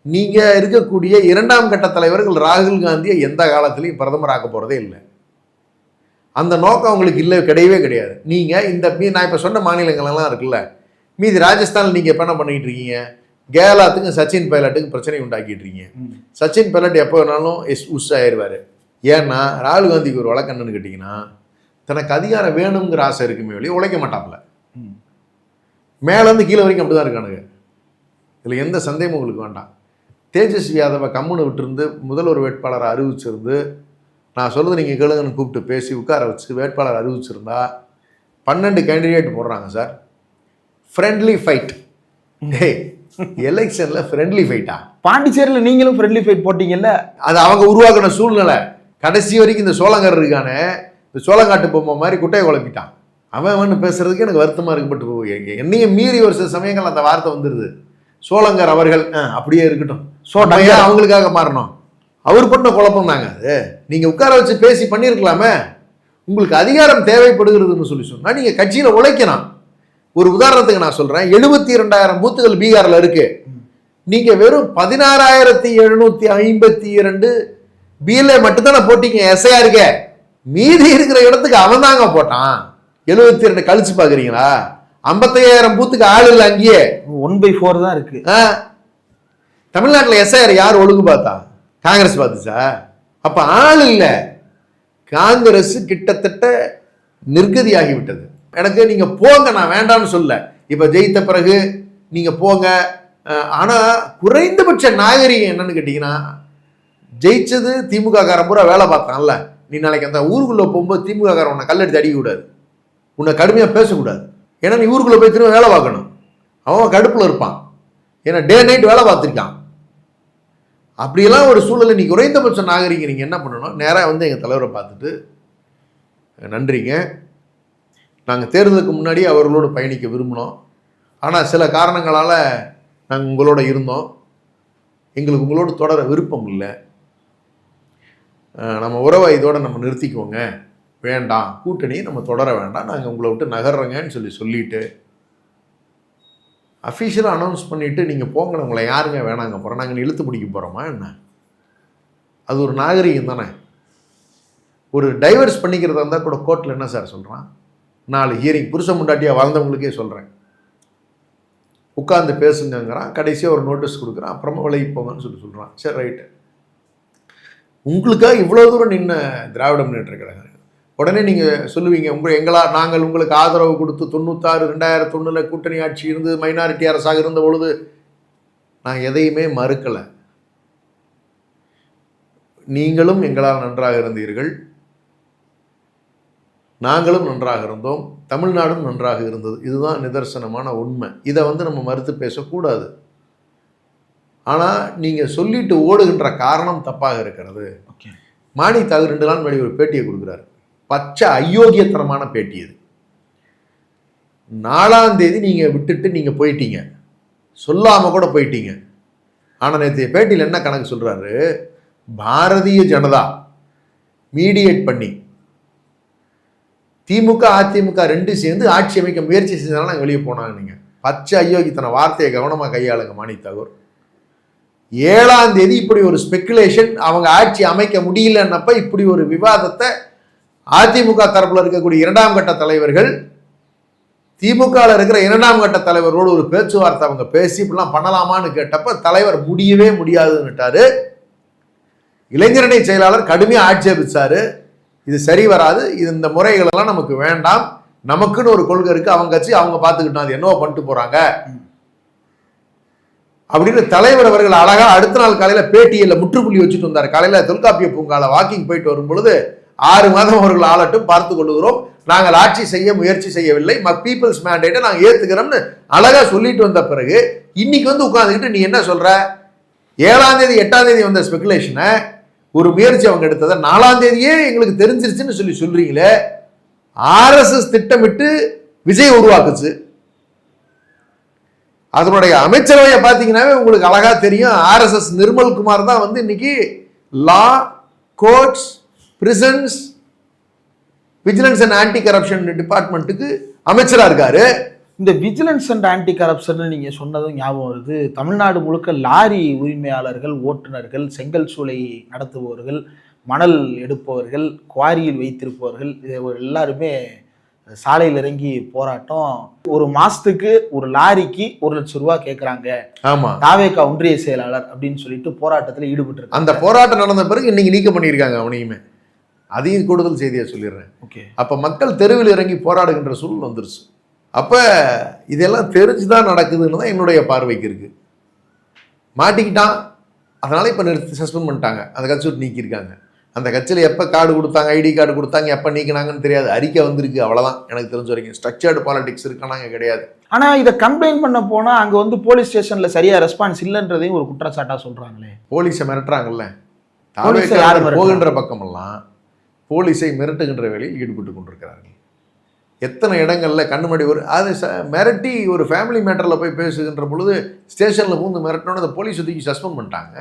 நீங்கள் இருக்கக்கூடிய 2ஆம் கட்ட தலைவர்கள் ராகுல் காந்தியை எந்த காலத்துலையும் பிரதமர் ஆக்க போகிறதே இல்லை. அந்த நோக்கம் அவங்களுக்கு இல்லை, கிடையவே கிடையாது. நீங்கள் இந்த நான் இப்போ சொன்ன மாநிலங்களெல்லாம் இருக்குல்ல, மீதி ராஜஸ்தானில் நீங்கள் இப்போ என்ன பண்ணிக்கிட்டு இருக்கீங்க? கேலாத்துக்கும் சச்சின் பைலட்டுக்கு பிரச்சனை உண்டாக்கிட்டு இருக்கீங்க. சச்சின் பைலட் எப்போ வேணாலும் உஷ் ஆயிடுவார். ஏன்னா ராகுல் காந்திக்கு ஒரு வழக்கம் என்னன்னு கேட்டிங்கன்னா, தனக்கு அதிகாரம் வேணுங்கிற ஆசை இருக்குமே வெளியே உழைக்க மாட்டாப்புல. மேலேருந்து கீழே வரைக்கும் அப்படி தான் இருக்கானுங்க. இதில் எந்த சந்தேகமும் உங்களுக்கு வேண்டாம். தேஜஸ்வி யாதவை கம்முன்னு விட்டுருந்து முதல்வர் வேட்பாளரை அறிவிச்சிருந்து, நான் சொல்கிறது நீங்கள் கேளுங்கன்னு கூப்பிட்டு பேசி உட்கார வச்சு வேட்பாளர் அறிவிச்சிருந்தா 12 கேண்டிடேட் போடுறாங்க சார். Friendly fight. எலெக்ஷனில் ஃப்ரெண்ட்லி ஃபைட்டா? பாண்டிச்சேரியில் நீங்களும் ஃப்ரெண்ட்லி ஃபைட் போட்டீங்கல்ல. அது அவங்க உருவாக்கின சூழ்நிலை. கடைசி வரைக்கும் இந்த சோளங்கர் இருக்கானே, இந்த சோளங்காட்டு பொம்மை மாதிரி குட்டையை குழப்பிட்டான். அவன் பேசுறதுக்கு எனக்கு வருத்தமாக இருக்குப்பட்டு என்னையும் மீறி ஒரு சில சமயங்கள் அந்த வார்த்தை வந்துடுது. சோளங்கர் அவர்கள் அப்படியே இருக்கட்டும், அவங்களுக்காக மாறணும். அவர் பண்ண குழப்பம் தாங்க அது. நீங்கள் உட்கார வச்சு பேசி பண்ணியிருக்கலாமே. உங்களுக்கு அதிகாரம் தேவைப்படுகிறதுன்னு சொன்னால் நீங்கள் கட்சியில் உழைக்கணும். ஒரு உதாரணத்துக்கு நான் சொல்கிறேன், 72,000 பூத்துகள் பீகாரில் இருக்கு. நீங்கள் வெறும் 16,752 பிஎல்ஏ மட்டும்தானே போட்டீங்க எஸ்ஐஆருக்கு. மீதி இருக்கிற இடத்துக்கு அவன் தாங்க போட்டான். 72 கழிச்சு பார்க்குறீங்களா? 55,000 பூத்துக்கு ஆள் இல்லை, அங்கேயே 1/4 தான் இருக்கு. தமிழ்நாட்டில் எஸ்ஐஆர் யார் ஒழுங்கு பார்த்தா? காங்கிரஸ் பார்த்துச்சா? அப்ப ஆள் இல்லை. காங்கிரஸ் கிட்டத்தட்ட நிர்கதி ஆகிவிட்டது. எனக்கு நீங்க போங்க, நான் வேண்டாம்னு சொல்ல. இப்ப ஜெயித்த பிறகு நீங்க போங்க. ஆனா குறைந்தபட்ச நாகரிகம் என்னன்னு கேட்டீங்கன்னா, ஜெயிச்சது திமுக காரன் பூரா வேலை பார்த்தான்ல, நீ நாளைக்கு அந்த ஊருக்குள்ள போகும்போது திமுக காரன் உன்னை கல்லெடுத்து அடிக்கக்கூடாது, உன்னை கடுமையா பேசக்கூடாது. ஏன்னா நீ ஊருக்குள்ள போய் திரும்ப வேலை பார்க்கணும். அவன் கடுப்புல இருப்பான், ஏன்னா டே நைட் வேலை பார்த்துருக்கான். அப்படியெல்லாம் ஒரு சூழலை நீ குறைந்தபட்ச நாகரிகம் நீங்கள் என்ன பண்ணணும், நேராக எங்கள் தலைவரை பார்த்துட்டு, நன்றிங்க, நாங்கள் தேர்தலுக்கு முன்னாடி அவர்களோடு பயணிக்க விரும்பினோம், ஆனால் சில காரணங்களால் நாங்கள் உங்களோட இருந்தோம், எங்களுக்கு உங்களோட தொடர விருப்பம் இல்லை, நம்ம உறவை இதோட நம்ம நிறுத்திக்குவோங்க, வேண்டாம் கூட்டணி நம்ம தொடர வேண்டாம், நாங்கள் உங்களை விட்டு நகர்றோங்கன்னு சொல்லிட்டு அஃபீஷியலாக அனௌன்ஸ் பண்ணிவிட்டு நீங்கள் போங்க, உங்களை யாருங்க வேணாங்க போகிறோம், நாங்கள் இழுத்து பிடிக்க போகிறோமா என்ன? அது ஒரு நாகரிகம் தானே. ஒரு டைவர்ஸ் பண்ணிக்கிறதா இருந்தால் கூட கோர்ட்டில் என்ன சார் சொல்கிறான், 4 ஹியரிங் புருஷ முண்டாட்டியாக வாழ்ந்தவங்களுக்கே சொல்கிறேன், உட்காந்து பேசுங்கிறான், கடைசியாக ஒரு நோட்டீஸ் கொடுக்குறான், அப்புறமா விலகி போங்கன்னு சொல்கிறான். சரி ரைட்டு, உங்களுக்காக இவ்வளோ தூரம் நின்ன திராவிட முன்னேற்ற கழகம் உடனே நீங்கள் சொல்லுவீங்க நாங்கள் உங்களுக்கு ஆதரவு கொடுத்து 96 2001 கூட்டணி ஆட்சி இருந்து மைனாரிட்டி அரசாக இருந்த பொழுது நான் எதையுமே மறுக்கலை, நீங்களும் எங்களால் நன்றாக இருந்தீர்கள், நாங்களும் நன்றாக இருந்தோம், தமிழ்நாடும் நன்றாக இருந்தது, இதுதான் நிதர்சனமான உண்மை. இதை நம்ம மறுத்து பேசக்கூடாது. ஆனால் நீங்கள் சொல்லிட்டு ஓடுகின்ற காரணம் தப்பாக இருக்கிறது. மாணி தாகூர் 2 நாள் முன்னாடி ஒரு பேட்டியை கொடுக்குறாரு, பச்சை அயோக்கியத்தனமான பேட்டி. இது 4ஆம் தேதி நீங்கள் விட்டுட்டு நீங்கள் போயிட்டீங்க, சொல்லாமல் கூட போயிட்டீங்க. ஆனால் நேற்று பேட்டியில் என்ன கணக்கு சொல்கிறாரு, பாரதிய ஜனதா மீடியேட் பண்ணி திமுக அதிமுக 2 சேர்ந்து ஆட்சி அமைக்க முயற்சி செஞ்சாலும் நாங்கள் வெளியே போனாங்க. நீங்கள் பச்சை அயோக்கியத்தன வார்த்தையை கவனமாக கையாளுங்க மாணி தாகூர். 7ஆம் தேதி இப்படி ஒரு ஸ்பெக்குலேஷன், அவங்க ஆட்சி அமைக்க முடியலன்னப்ப இப்படி ஒரு விவாதத்தை அதிமுக தரப்பில் இருக்கக்கூடிய 2ஆம் கட்ட தலைவர்கள் திமுகவில் இருக்கிற 2ஆம் கட்ட தலைவரோடு ஒரு பேச்சுவார்த்தை அவங்க பேசி இப்படிலாம் பண்ணலாமான்னு கேட்டப்ப தலைவர் முடியவே முடியாதுன்னுட்டாரு. இளைஞரணி செயலாளர் கடுமையாக ஆட்சேபிச்சாரு, இது சரி வராது, இந்த முறைகளெல்லாம் நமக்கு வேண்டாம், நமக்குன்னு ஒரு கொள்கை இருக்கு, அவங்க கட்சி அவங்க பார்த்துக்கிட்டோம், அது என்னவோ பண்ணிட்டு போறாங்க அப்படின்னு தலைவர் அவர்கள் அழகா அடுத்த நாள் காலையில பேட்டியில் முற்றுப்புள்ளி வச்சுட்டு வந்தார். காலையில தொல்காப்பிய பூங்கால வாக்கிங் போயிட்டு வரும் பொழுது 6 மாதம் அவர்கள் ஆளட்டும், பார்த்து கொள்ளுகிறோம், நாங்கள் ஆட்சி செய்ய முயற்சி செய்யவில்லை, பீப்புள்ஸ் மேண்டேட்டை நாங்கள் ஏத்துக்கிறோம்னு அழகா சொல்லிட்டு வந்த பிறகு இன்னைக்கு உட்காந்துக்கிட்டு நீ என்ன சொல்ற, 7ஆம் தேதி 8ஆம் தேதி வந்த ஸ்பெகுலேஷனை ஒரு முயற்சி அவங்க எடுத்ததை 4ஆம் தேதியே எங்களுக்கு தெரிஞ்சிருச்சுன்னு சொல்றீங்களே. RSS திட்டமிட்டு விஜய் உருவாக்குச்சு. அதனுடைய அமைச்சரவையை பார்த்தீங்கன்னாவே உங்களுக்கு அழகா தெரியும், RSS நிர்மல்குமார் தான் இன்னைக்கு law, courts, prisons, vigilance and anti corruption டிபார்ட்மெண்ட்டுக்கு அமைச்சராக இருக்காரு. இந்த விஜிலன்ஸ் அண்ட் ஆன்டி கரப்ஷன் நீங்க சொன்னதும் ஞாபகம் வருது. தமிழ்நாடு முழுக்க லாரி உரிமையாளர்கள், ஓட்டுநர்கள், செங்கல் சூளை நடத்துபவர்கள், மணல் எடுப்பவர்கள், குவாரியில் வைத்திருப்பவர்கள் எல்லாருமே சாலையில் இறங்கி போராட்டம். ஒரு மாசத்துக்கு ஒரு லாரிக்கு 1 லட்சம் ரூபாய் கேட்கறாங்க. ஆமா, தாவேகா ஒன்றிய செயலாளர் அப்படின்னு சொல்லிட்டு போராட்டத்தில் ஈடுபட்டு அந்த போராட்டம் நடந்த பிறகு இன்னைக்கு நீக்கம் பண்ணியிருக்காங்க அவனையுமே. அதையும் கூடுதல் செய்தியை சொல்லிடுறேன். ஓகே, அப்ப மக்கள் தெருவில் இறங்கி போராடுகின்ற சூழல் வந்துருச்சு. அப்ப இதெல்லாம் தெரிஞ்சுதான் நடக்குதுன்னு தான் என்னுடைய பார்வைக்கு இருக்கு. மாட்டிக்கிட்டான், அதனால இப்ப நிறுத்தி சஸ்பெண்ட் பண்ணிட்டாங்க, அந்த கட்சி விட்டு நீக்கியிருக்காங்க. அந்த கட்சியில் எப்போ கார்டு கொடுத்தாங்க, ஐடி கார்டு கொடுத்தாங்க, எப்போ நீக்கினாங்கன்னு தெரியாது, அறிக்கை வந்திருக்கு, அவ்வளோதான் எனக்கு தெரிஞ்ச வரைக்கும். ஸ்ட்ரக்சர்டு பாலிடிக்ஸ் இருக்கானாங்க கிடையாது. ஆனால் இதை கம்ப்ளைண்ட் பண்ண போனால் அங்கே போலீஸ் ஸ்டேஷனில் சரியா ரெஸ்பான்ஸ் இல்லைன்றதையும் ஒரு குற்றச்சாட்டாக சொல்கிறாங்களே. போலீஸை மிரட்டுறாங்கல்ல, போகின்ற பக்கமெல்லாம் போலீஸை மிரட்டுகின்ற வேலையில் ஈடுபட்டு கொண்டிருக்கிறார்கள். எத்தனை இடங்களில் கண்ணுமடி அது மிரட்டி ஒரு ஃபேமிலி மேட்டரில் போய் பேசுகின்ற பொழுது ஸ்டேஷனில் பூந்து மிரட்டணுன்னு அந்த போலீஸ் தூக்கி சஸ்பெண்ட் பண்ணிட்டாங்க.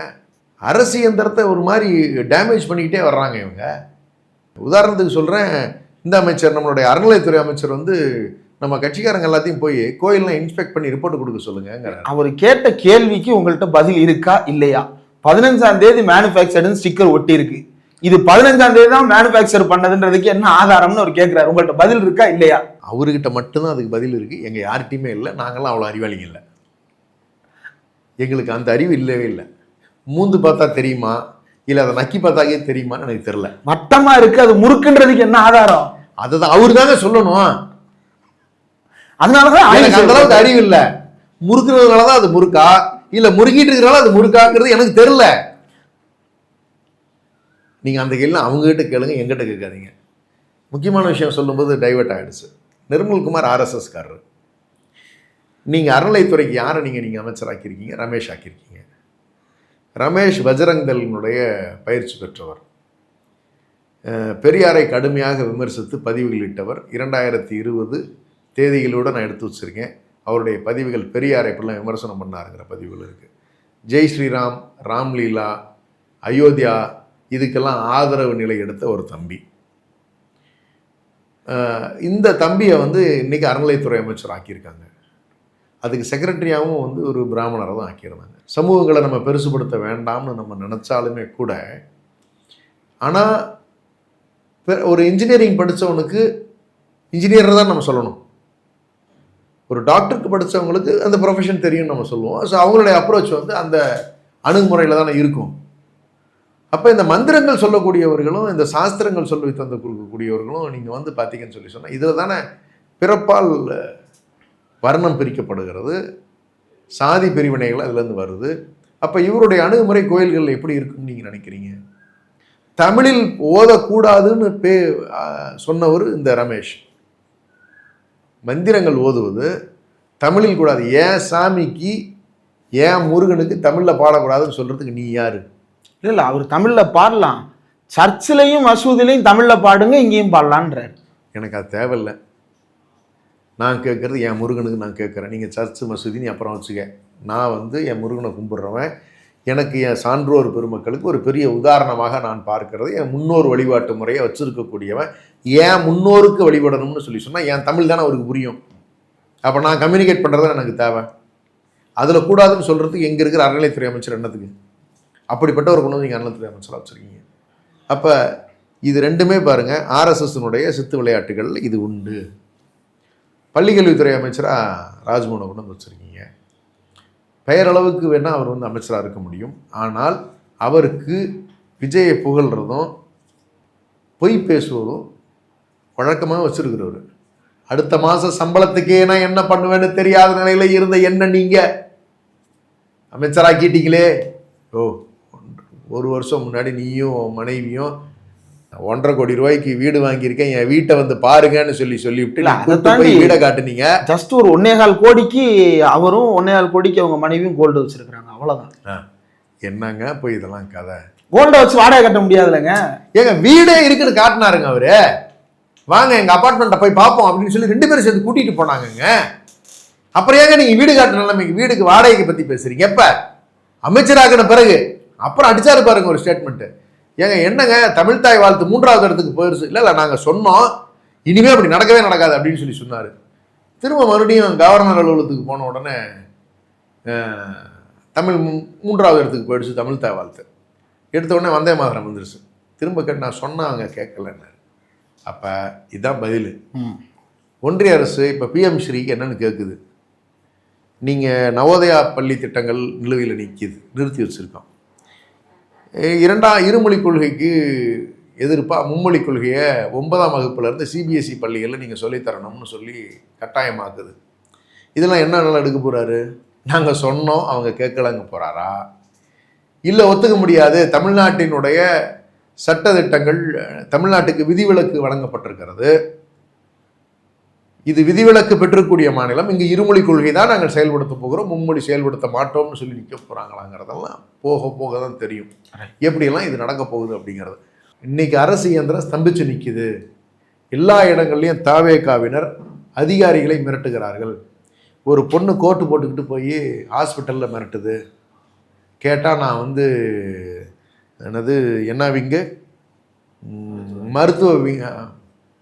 அரசு இயந்திரத்தை ஒரு மாதிரி டேமேஜ் பண்ணிக்கிட்டே வர்றாங்க இவங்க. உதாரணத்துக்கு சொல்கிறேன், இந்த அமைச்சர், நம்மளுடைய அறநிலையத்துறை அமைச்சர் நம்ம கட்சிக்காரங்க எல்லாத்தையும் போய் கோயிலெலாம் இன்ஸ்பெக்ட் பண்ணி ரிப்போர்ட் கொடுக்க சொல்லுங்க. அவர் கேட்ட கேள்விக்கு உங்கள்கிட்ட பதில் இருக்கா இல்லையா? 15ஆம் தேதி மேனுஃபேக்சர்னு ஸ்டிக்கர் ஒட்டி இருக்கு, இது 15ஆம் தேதி தான் மேனுஃபேக்சர் பண்ணதுன்றதுக்கு என்ன ஆதாரம்னு அவர் கேட்கிறாரு. உங்கள்கிட்ட பதில் இருக்கா இல்லையா? அவர்கிட்ட மட்டும்தான் அதுக்கு பதில் இருக்கு, எங்க யார்கிட்டையுமே இல்லை. நாங்களாம் அவ்வளோ அறிவாளிங்க இல்லை, எங்களுக்கு அந்த அறிவு இல்லவே இல்லை. மூந்து பார்த்தா தெரியுமா இல்ல அதை நக்கி பார்த்தாக்கே தெரியுமான்னு எனக்கு தெரியல. வட்டமா இருக்கு, அது முறுக்குன்றதுக்கு என்ன ஆதாரம்? அதுதான் அவரு தாங்க சொல்லணும். அதனாலதான் எனக்கு அந்த அளவுக்கு அறிவு இல்லை. முறுக்குறதுனாலதான் அது முறுக்கா இல்ல முறுக்கிட்டு இருக்கிறனால அது முறுக்காங்கிறது எனக்கு தெரியல. நீங்க அந்த கேள்வி அவங்க கிட்ட கேளுங்க, எங்கிட்ட கேட்காதீங்க. முக்கியமான விஷயம் சொல்லும்போது டைவர்ட் ஆயிடுச்சு. நிர்மல்குமார் RSS காரர். நீங்க அறநிலைத்துறைக்கு யாரை நீங்க அமைச்சராக்கியிருக்கீங்க? ரமேஷ் ஆக்கியிருக்கீங்க. ரமேஷ் பஜ்ரங் தளினுடைய பயிற்சி பெற்றவர், பெரியாரை கடுமையாக விமர்சித்து பதிவுகள் இட்டவர். 2020 தேதிகளோடு நான் எடுத்து வச்சுருக்கேன். அவருடைய பதிவுகள் பெரியாரை இப்படிலாம் விமர்சனம் பண்ணாருங்கிற பதிவுகள் இருக்குது. ஜெய் ஸ்ரீராம், ராம்லீலா, அயோத்தியா, இதுக்கெல்லாம் ஆதரவு நிலை எடுத்த ஒரு தம்பி. இந்த தம்பியை வந்து இன்றைக்கி அறநிலைத்துறை அமைச்சர் ஆக்கியிருக்காங்க. அதுக்கு செக்ரட்டரியாகவும் வந்து ஒரு பிராமணரை தான் ஆக்கியிருந்தாங்க. சமூகங்களை நம்ம பெருசுபடுத்த வேண்டாம்னு நம்ம நினச்சாலுமே கூட, ஆனால் ஒரு இன்ஜினியரிங் படித்தவனுக்கு இன்ஜினியரை தான் நம்ம சொல்லணும். ஒரு டாக்டருக்கு படித்தவங்களுக்கு அந்த ப்ரொஃபஷன் தெரியும்னு நம்ம சொல்லுவோம். ஸோ அவங்களுடைய அப்ரோச் வந்து அந்த அணுகுமுறையில் தானே இருக்கும். அப்போ இந்த மந்திரங்கள் சொல்லக்கூடியவர்களும் இந்த சாஸ்திரங்கள் சொல்லி தந்து கொடுக்கக்கூடியவர்களும் நீங்கள் வந்து பார்த்தீங்கன்னு சொல்லி சொன்னால், இதில் தானே பிறப்பால் வர்ணம் பிரிக்கப்படுகிறது, சாதி பிரிவினைகள் அதுலேருந்து வருது. அப்போ இவருடைய அணுகுமுறை கோயில்கள் எப்படி இருக்குன்னு நீங்கள் நினைக்கிறீங்க? தமிழில் ஓதக்கூடாதுன்னு சொன்னவர் இந்த ரமேஷ். மந்திரங்கள் ஓதுவது தமிழில் கூடாது, ஏன் சாமிக்கு ஏன் முருகனுக்கு தமிழில் பாடக்கூடாதுன்னு சொல்கிறதுக்கு நீ யார்? இல்லை, அவர் தமிழில் பாடலாம், சர்ச்சிலையும் மசூதிலையும் தமிழில் பாடுங்க, இங்கேயும் பாடலான்றார். எனக்கு அது தேவையில்லை. நான் கேட்குறது என் முருகனுக்கு நான் கேட்குறேன். நீங்கள் சர்ச்சு மசூதி நீ அப்புறம் வச்சுக்க. நான் வந்து என் முருகனை கும்பிட்றவன். எனக்கு என் சான்றோர் பெருமக்களுக்கு ஒரு பெரிய உதாரணமாக நான் பார்க்கறது என் முன்னோர் வழிபாட்டு முறையை வச்சுருக்கக்கூடியவன். ஏன் முன்னோருக்கு வழிபடணும்னு சொல்லி சொன்னால் என் தமிழ் தானே அவருக்கு புரியும். அப்போ நான் கம்யூனிகேட் பண்ணுறது எனக்கு தேவை. அதில் கூடாதுன்னு சொல்கிறதுக்கு எங்கே இருக்கிற அறநிலைத்துறை அமைச்சர் என்னத்துக்கு? அப்படிப்பட்ட ஒரு கொண்டு வந்து நீங்கள் அறநிலைத்துறை அமைச்சராக வச்சுருக்கீங்க. அப்போ இது ரெண்டுமே பாருங்கள், ஆர்எஸ்எஸ்னுடைய சித்து விளையாட்டுகள் இது உண்டு. பள்ளிக்கல்வித்துறை அமைச்சராக ராஜ்மோகனை கொண்டு வந்து வச்சுருக்கீங்க. பெயரளவுக்கு வேணால் அவர் வந்து அமைச்சராக இருக்க முடியும். ஆனால் அவருக்கு விஜயை புகழ்கிறதும் பொய் பேசுவதும் வழக்கமாக வச்சுருக்கிறவர். அடுத்த மாதம் சம்பளத்துக்கே நான் என்ன பண்ணுவேன்னு தெரியாத நிலையில் இருந்த என்ன நீங்கள் அமைச்சராக்கிட்டீங்களே. ஒரு வருஷம் முன்னாடி நீயும் மனைவியும் 1.5 கோடி ரூபாய்க்கு வீடு வாங்கியிருக்கேன், என் வீட்டை வந்து பாருங்கன்னு சொல்லிவிட்டு வீடை காட்டுனீங்க. ஜஸ்ட் ஒரு 1.25 கோடிக்கு அவரும் 1.25 கோடிக்கு அவங்க மனைவியும் கோல்டு வச்சிருக்காங்க, அவ்வளோதான். என்னங்க போய் இதெல்லாம் கதை? கோல்டை வச்சு வாடகை கட்ட முடியாதுல்லங்க. ஏங்க வீடே இருக்குன்னு காட்டினாருங்க அவரு. வாங்க எங்கள் அப்பார்ட்மெண்ட்டை போய் பார்ப்போம் அப்படின்னு சொல்லி 2 பேரும் சேர்ந்து கூட்டிகிட்டு போனாங்கங்க. அப்புறம் ஏங்க நீங்கள் வீடு காட்டுற நிலைமைக்கு வீடுக்கு வாடகைக்கு பற்றி பேசுகிறீங்க? எப்போ அமைச்சராகின பிறகு அப்புறம் அடிச்சாரு பாருங்க ஒரு ஸ்டேட்மெண்ட்டு. ஏங்க என்னங்க தமிழ் தாய் வாழ்த்து 3வது இடத்துக்கு போயிடுச்சு. இல்லை நாங்கள் சொன்னோம் இனிமேல் அப்படி நடக்கவே நடக்காது அப்படின்னு சொல்லி சொன்னார். திரும்ப மறுபடியும் கவர்னர் அலுவலகத்துக்கு போன உடனே தமிழ் 3வது இடத்துக்கு போயிடுச்சு தமிழ் தாய் வாழ்த்து. எடுத்த உடனே வந்தே மாதரம் வந்துருச்சு. திரும்ப கேட்டு நான் சொன்னேன் அவங்க கேட்கலன்னு. அப்போ இதுதான் பதில். ஒன்றிய அரசு இப்போ பிஎம் ஸ்ரீக்கு என்னென்னு கேட்குது. நீங்கள் நவோதயா பள்ளி திட்டங்கள் நிலுவையில் நிறுத்தி வச்சுருக்கோம். இருமொழிக் கொள்கைக்கு எதிர்ப்பாக மும்மொழிக் கொள்கையை 9ஆம் வகுப்புலேருந்து சிபிஎஸ்சி பள்ளிகளில் நீங்கள் சொல்லித்தரணும்னு சொல்லி கட்டாயமாக்குது. இதெல்லாம் என்ன நல்லா எடுக்க போகிறாரு? நாங்கள் சொன்னோம் அவங்க கேட்கலங்க போகிறாரா? இல்லை ஒத்துக்க முடியாது, தமிழ்நாட்டினுடைய சட்டத்திட்டங்கள் தமிழ்நாட்டுக்கு விதிவிலக்கு வழங்கப்பட்டிருக்கிறது, இது விதிவிலக்கு பெற்றக்கூடிய மாநிலம், இங்கே இருமொழிக் கொள்கை தான் நாங்கள் செயல்படுத்த போகிறோம், மும்மொழி செயல்படுத்த மாட்டோம்னு சொல்லி நிற்க போகிறாங்களாங்கிறதெல்லாம் போக போக தான் தெரியும் எப்படியெல்லாம் இது நடக்க போகுது அப்படிங்கிறது. இன்றைக்கி அரசு இயந்திரம் ஸ்தம்பிச்சு நிற்கிது. எல்லா இடங்கள்லையும் தாவேகாவினர் அதிகாரிகளை மிரட்டுகிறார்கள். ஒரு பொண்ணு கோட்டு போட்டுக்கிட்டு போய் ஹாஸ்பிட்டலில் மிரட்டுது. கேட்டால் நான் வந்து என்ன விங்கு மருத்துவ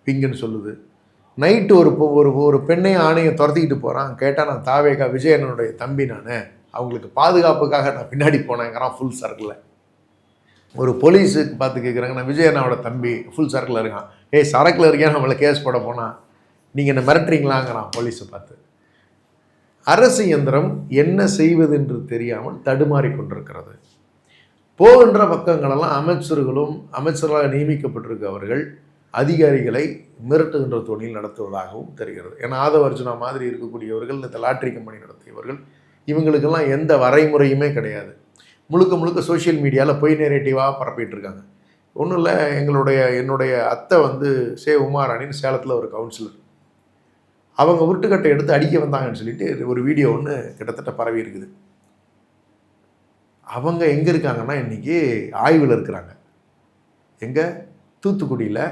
விங்குன்னு சொல்லுது. நைட்டு ஒரு பெண்ணையும் ஆணையும் துரத்திக்கிட்டு போகிறான். கேட்டால் நான் தாவேகா விஜயனுடைய தம்பி, நான் அவங்களுக்கு பாதுகாப்புக்காக நான் பின்னாடி போனேங்கிறான். ஃபுல் சர்க்கிளில் ஒரு போலீஸுக்கு பார்த்து கேட்குறாங்க, நான் விஜயண்ணாவோட தம்பி, ஃபுல் சர்க்கிளில் இருக்கான். சரக்கில் இருக்கேன் நம்மளை கேஸ் போட போனால் நீங்கள் என்ன மிரட்டுறீங்களாங்கிறான் போலீஸை பார்த்து. அரசு இயந்திரம் என்ன செய்வது என்று தெரியாமல் தடுமாறி கொண்டிருக்கிறது. போகின்ற பக்கங்களெல்லாம் அமைச்சர்களும் அமைச்சர்களாக நியமிக்கப்பட்டிருக்கவர்கள் அதிகாரிகளை மிரட்டுகின்ற தொழில் நடத்துவதாகவும் தெரிகிறது. ஏன்னா ஆதவ அர்ஜுனா மாதிரி இருக்கக்கூடியவர்கள், இந்த லாட்ரி கம்பெனி நடத்தியவர்கள், இவங்களுக்கெல்லாம் எந்த வரைமுறையுமே கிடையாது. முழுக்க முழுக்க சோஷியல் மீடியாவில் பொய் நெரேட்டிவாக பரப்பிட்டு இருக்காங்க. ஒன்றும் இல்லை, என்னுடைய அத்தை வந்து உமாராணின்னு சேலத்தில் ஒரு கவுன்சிலர், அவங்க உருட்டுக்கட்டை எடுத்து அடிக்க வந்தாங்கன்னு சொல்லிட்டு ஒரு வீடியோ ஒன்று கிட்டத்தட்ட பரவி இருக்குது. அவங்க எங்கே இருக்காங்கன்னா இன்றைக்கி ஆய்வில் இருக்கிறாங்க. எங்கே? தூத்துக்குடியில்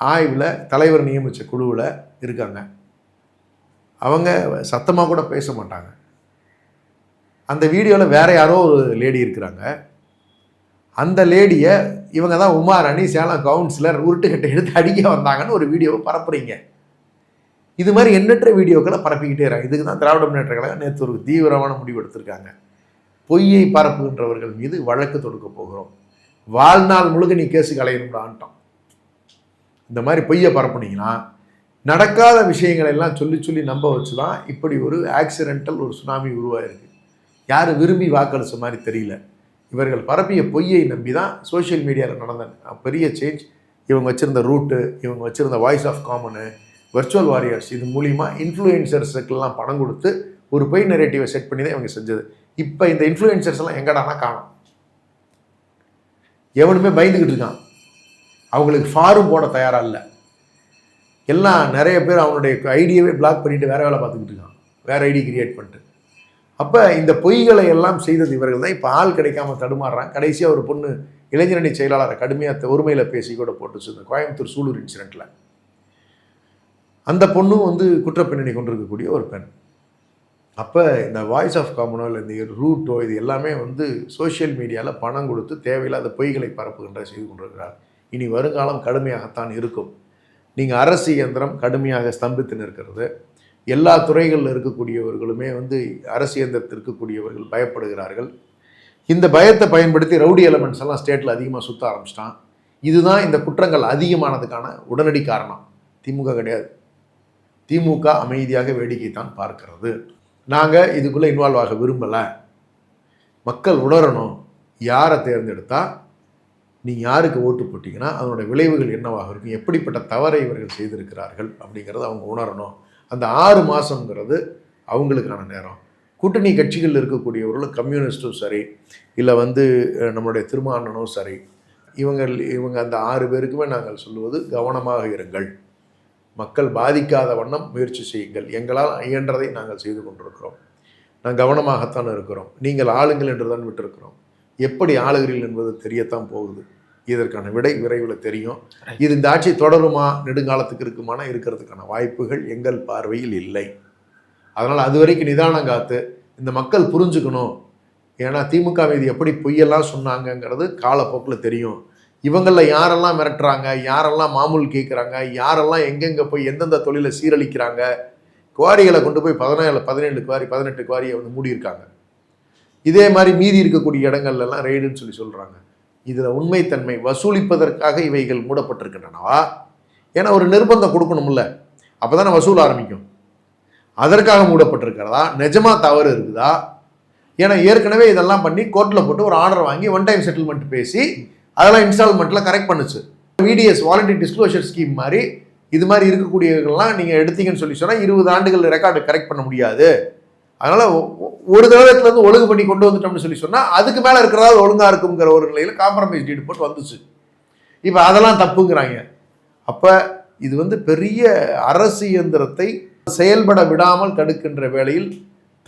ஆய்வில் தலைவர் நியமித்த குழுவில் இருக்காங்க. அவங்க சத்தமாக கூட பேச மாட்டாங்க. அந்த வீடியோவில் வேறு யாரோ ஒரு லேடி இருக்கிறாங்க. அந்த லேடியை இவங்க தான் உமாராணி சேலம் கவுன்சிலர் உருட்டுக்கட்டை எடுத்து அடிக்க வந்தாங்கன்னு ஒரு வீடியோவை பரப்புறீங்க. இது மாதிரி எண்ணற்ற வீடியோக்களை பரப்பிக்கிட்டே இருக்காங்க. இதுக்கு தான் திராவிட முன்னேற்ற கழகம் நேற்று ஒரு தீவிரமான முடிவு எடுத்திருக்காங்க. பொய்யை பரப்புகின்றவர்கள் மீது வழக்கு தொடுக்க போகிறோம். வாழ்நாள் முழுக்க நீ கேஸு கலையணும்டான்ட்டோம். இந்த மாதிரி பொய்யை பரப்புனீங்கன்னா நடக்காத விஷயங்களை எல்லாம் சொல்லி சொல்லி நம்ப வச்சு தான் இப்படி ஒரு ஆக்சிடென்டல் ஒரு சுனாமி உருவாயிருக்கு. யாரும் விரும்பி வாக்களிச்ச மாதிரி தெரியல. இவர்கள் பரப்பிய பொய்யை நம்பி தான் சோஷியல் மீடியாவில் நடந்த பெரிய சேஞ்ச். இவங்க வச்சுருந்த ரூட்டு, இவங்க வச்சுருந்த voice of common, virtual warriors, இது மூலிமா இன்ஃப்ளூயன்சர்ஸுக்கெல்லாம் பணம் கொடுத்து ஒரு பொய் நெரேட்டிவை செட் பண்ணி தான் இவங்க செஞ்சது. இப்போ இந்த இன்ஃப்ளூயன்சர்ஸ் எல்லாம் எங்கடானா காணும். எவனுமே பயந்துக்கிட்டு இருக்கான். அவங்களுக்கு ஃபாரும் போட தயாராக இல்லை. எல்லாம் நிறைய பேர் அவனுடைய ஐடியாவே பிளாக் பண்ணிட்டு வேற வேலை பார்த்துக்கிட்டு இருக்கான், வேற ஐடி கிரியேட் பண்ணிட்டு. அப்போ இந்த பொய்களை எல்லாம் செய்தது இவர்கள் தான். இப்போ ஆள் கிடைக்காம தடுமாறுறான். கடைசியாக ஒரு பொண்ணு இளைஞரணி செயலாளரை கடுமையாக ஒருமையில் பேசி கூட போட்டுச்சு இந்த கோயம்புத்தூர் சூலூர் இன்சிடென்ட்டில். அந்த பொண்ணும் வந்து குற்றப்பின்னணி கொண்டிருக்கக்கூடிய ஒரு பெண். அப்போ இந்த வாய்ஸ் ஆஃப் காமனோ இல்லை இந்த ரூட்டோ இது எல்லாமே வந்து சோஷியல் மீடியாவில் பணம் கொடுத்து தேவையில்லாத பொய்களை பரப்புகின்ற செய்து கொண்டிருக்கிறார். இனி வருங்காலம் கடுமையாகத்தான் இருக்கும். நீங்கள் அரசு இயந்திரம் கடுமையாக ஸ்தம்பித்து நிற்கிறது. எல்லா துறைகளில் இருக்கக்கூடியவர்களுமே வந்து அரசு இயந்திரத்தில் இருக்கக்கூடியவர்கள் பயப்படுகிறார்கள். இந்த பயத்தை பயன்படுத்தி ரவுடி எலமெண்ட்ஸ் எல்லாம் ஸ்டேட்டில் அதிகமாக சுற்ற ஆரம்பிச்சிட்டான். இதுதான் இந்த குற்றங்கள் அதிகமானதுக்கான உடனடி காரணம். திமுக கிடையாது. திமுக அமைதியாக வேடிக்கை தான் பார்க்கிறது. நாங்கள் இதுக்குள்ளே இன்வால்வ் ஆக விரும்பலை. மக்கள் உணரணும். யாரை தேர்ந்தெடுத்தால் நீங்கள் யாருக்கு ஓட்டு போட்டிங்கன்னா அதனோட விளைவுகள் என்னவாக இருக்கும், எப்படிப்பட்ட தவறை இவர்கள் செய்திருக்கிறார்கள் அப்படிங்கிறத அவங்க உணரணும். அந்த 6 மாதங்கிறது அவங்களுக்கான நேரம். கூட்டணி கட்சிகள் இருக்கக்கூடியவர்களும் கம்யூனிஸ்ட்டும் சரி, இல்லை வந்து நம்மளுடைய திருமாவளவனும் சரி, இவங்க அந்த 6 பேருக்குமே நாங்கள் சொல்லுவது கவனமாக இருங்கள். மக்கள் பாதிக்காத வண்ணம் முயற்சி செய்யுங்கள். எங்களால் இயன்றதை நாங்கள் செய்து கொண்டிருக்கிறோம். நாங்கள் கவனமாகத்தான் இருக்கிறோம். நீங்கள் ஆளுங்கள் என்று தான் விட்டிருக்கிறோம். எப்படி ஆளுகிறீர்கள் என்பது தெரியத்தான் போகுது. இதற்கான விடை விரைவில் தெரியும். இது இந்த ஆட்சி தொடருமா, நெடுங்காலத்துக்கு இருக்குமானா இருக்கிறதுக்கான வாய்ப்புகள் எங்கள் பார்வையில் இல்லை. அதனால் அது வரைக்கும் நிதானம் காத்து இந்த மக்கள் புரிஞ்சுக்கணும். ஏன்னா திமுக மீது எப்படி பொய்யெல்லாம் சொன்னாங்கங்கிறது காலப்போக்கில் தெரியும். இவங்களில் யாரெல்லாம் மிரட்டுறாங்க, யாரெல்லாம் மாமூல் கேட்குறாங்க, யாரெல்லாம் எங்கெங்கே போய் எந்தெந்த தொழிலை சீரழிக்கிறாங்க. குவாரிகளை கொண்டு போய் 17 குவாரி 18 குவாரியை வந்து மூடியிருக்காங்க. இதே மாதிரி மீதி இருக்கக்கூடிய இடங்கள்லாம் ரெய்டுன்னு சொல்லி சொல்கிறாங்க. இதில் உண்மைத்தன்மை வசூலிப்பதற்காக இவைகள் மூடப்பட்டிருக்கின்றனவா? ஏன்னா ஒரு நிர்பந்தம் கொடுக்கணும்ல, அப்போ தானே வசூல் ஆரம்பிக்கும். அதற்காக மூடப்பட்டிருக்கிறதா? நிஜமாக தவறு இருக்குதா? ஏன்னா ஏற்கனவே இதெல்லாம் பண்ணி கோர்ட்டில் போட்டு ஒரு ஆர்டர் வாங்கி ஒன் டைம் செட்டில்மெண்ட் பேசி அதெல்லாம் இன்ஸ்டால்மெண்ட்டில் கரெக்ட் பண்ணுச்சு. விடிஎஸ் வாலண்டரி டிஸ்க்ளோஷர் ஸ்கீம் மாதிரி இது மாதிரி இருக்கக்கூடியவர்கள்லாம் நீங்கள் எடுத்தீங்கன்னு சொல்லி சொன்னால் 20 ஆண்டுகள் ரெக்கார்டு கரெக்ட் பண்ண முடியாது. அதனால் ஒரு தடவைலேருந்து ஒழுங்கு பண்ணி கொண்டு வந்துட்டோம்னு சொல்லி சொன்னால் அதுக்கு மேலே இருக்கிறதா ஒழுங்காக இருக்குங்கிற ஒரு நிலையில் காம்ப்ரமைஸ் டீடு போட்டு வந்துச்சு. இப்போ அதெல்லாம் தப்புங்கிறாங்க. அப்போ இது வந்து பெரிய அரசு இயந்திரத்தை செயல்பட விடாமல் தடுக்கின்ற வேளையில்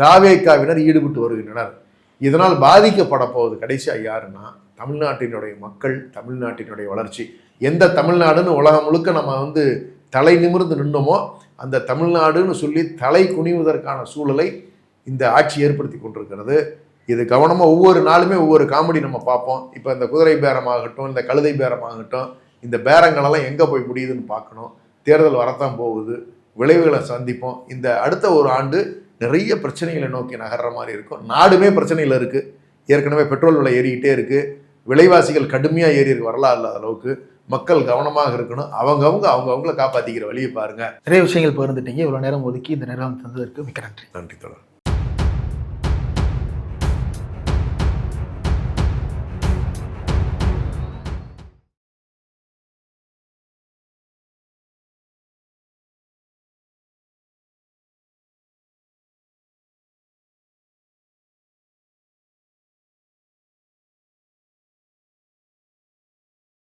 தாவேகாவினர் ஈடுபட்டு வருகின்றனர். இதனால் பாதிக்கப்பட போவது கடைசியாக யாருன்னா தமிழ்நாட்டினுடைய மக்கள், தமிழ்நாட்டினுடைய வளர்ச்சி. எந்த தமிழ்நாடுன்னு உலகம் முழுக்க நம்ம வந்து தலை நிமிர்ந்து நின்னோமோ அந்த தமிழ்நாடுன்னு சொல்லி தலை குனிவதற்கான சூழலை இந்த ஆட்சி ஏற்படுத்தி கொண்டிருக்கிறது. இது கவனமாக ஒவ்வொரு நாளுமே ஒவ்வொரு காமெடி நம்ம பார்ப்போம். இப்போ இந்த குதிரை பேரமாகட்டும், இந்த கழுதை பேரமாகட்டும், இந்த பேரங்களெல்லாம் எங்கே போய் முடியுதுன்னு பார்க்கணும். தேர்தல் வரத்தான் போகுது, விளைவுகளை சந்திப்போம். இந்த அடுத்த ஒரு ஆண்டு நிறைய பிரச்சனைகளை நோக்கி நகர்ற மாதிரி இருக்கும். நாடுமே பிரச்சனையில் இருக்குது. ஏற்கனவே பெட்ரோல் விலை ஏறிக்கிட்டே இருக்குது. விலைவாசிகள் கடுமையாக ஏறி இருக்கு, வரலாறு இல்லாத அளவுக்கு. மக்கள் கவனமாக இருக்கணும். அவங்கவுங்கள காப்பாற்றிக்கிற வழியை பாருங்கள். நிறைய விஷயங்கள் பகிர்ந்துட்டீங்க. இவ்வளோ நேரம் ஒதுக்கி இந்த நேரம் தந்ததற்கு மிக்க நன்றி. நன்றி தொடர்.